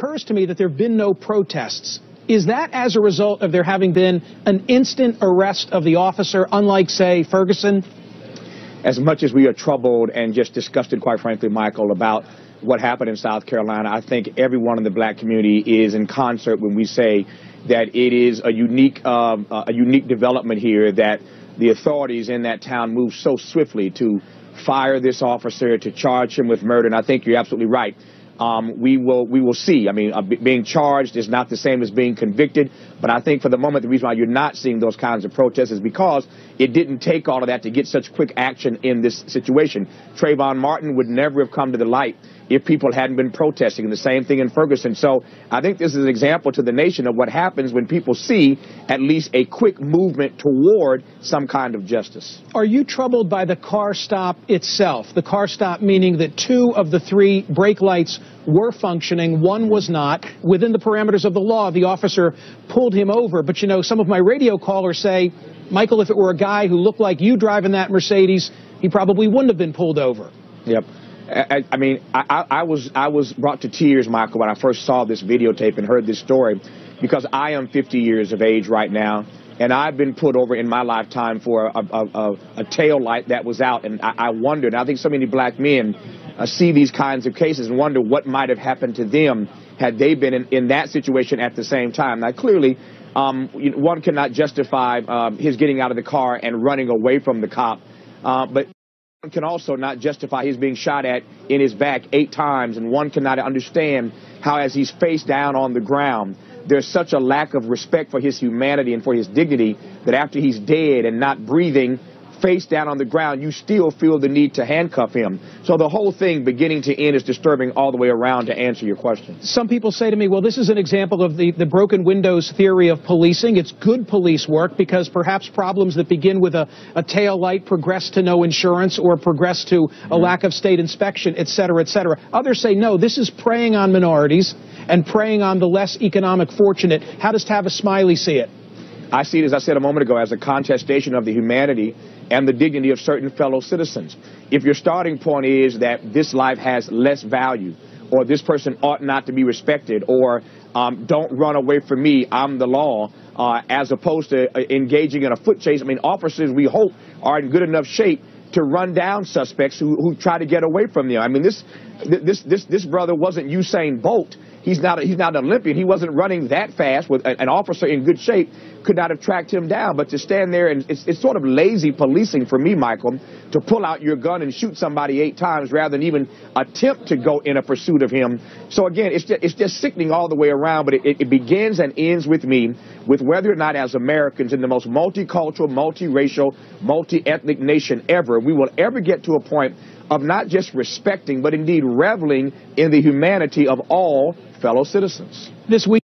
occurs to me that there have been no protests. Is that as a result of there having been an instant arrest of the officer, unlike, say, Ferguson? As much as we are troubled and just disgusted, quite frankly, Michael, about what happened in South Carolina, I think everyone in the black community is in concert when we say that it is a unique development here, that the authorities in that town moved so swiftly to fire this officer, to charge him with murder. And I think you're absolutely right. We will see. I mean, being charged is not the same as being convicted. But I think for the moment, the reason why you're not seeing those kinds of protests is because it didn't take all of that to get such quick action in this situation. Trayvon Martin would never have come to the light if people hadn't been protesting, and the same thing in Ferguson. So I think this is an example to the nation of what happens when people see at least a quick movement toward some kind of justice. Are you troubled by the car stop itself? The car stop meaning that 2 of the 3 brake lights were functioning, 1 was not. Within the parameters of the law, the officer pulled him over. But, you know, some of my radio callers say, Michael, if it were a guy who looked like you driving that Mercedes, he probably wouldn't have been pulled over. Yep. I mean, I was brought to tears, Michael, when I first saw this videotape and heard this story, because I am 50 years of age right now, and I've been pulled over in my lifetime for a tail light that was out, and I wondered, and I think so many black men see these kinds of cases and wonder what might have happened to them had they been in that situation at the same time. Now, clearly, one cannot justify his getting out of the car and running away from the cop, but one can also not justify his being shot at in his back 8 times, and one cannot understand how, as he's face down on the ground, there's such a lack of respect for his humanity and for his dignity that after he's dead and not breathing, face down on the ground, you still feel the need to handcuff him. So the whole thing, beginning to end, is disturbing all the way around, to answer your question. Some people say to me, well, this is an example of the broken windows theory of policing. It's good police work because perhaps problems that begin with a tail light progress to no insurance or progress to a lack of state inspection, et cetera, et cetera. Others say, no, this is preying on minorities and preying on the less economic fortunate. How does Tavis Smiley see it? I see it, as I said a moment ago, as a contestation of the humanity and the dignity of certain fellow citizens. If your starting point is that this life has less value, or this person ought not to be respected, or don't run away from me, I'm the law, as opposed to engaging in a foot chase. I mean, officers, we hope, are in good enough shape to run down suspects who try to get away from them. I mean, this brother wasn't Usain Bolt. He's not an Olympian. He wasn't running that fast. With an officer in good shape could not have tracked him down. But to stand there, and it's sort of lazy policing for me, Michael, to pull out your gun and shoot somebody 8 times rather than even attempt to go in a pursuit of him. So again, it's just sickening all the way around. But it begins and ends with me, with whether or not, as Americans in the most multicultural, multiracial, multi-ethnic nation ever, we will ever get to a point of not just respecting, but indeed reveling in the humanity of all fellow citizens. This week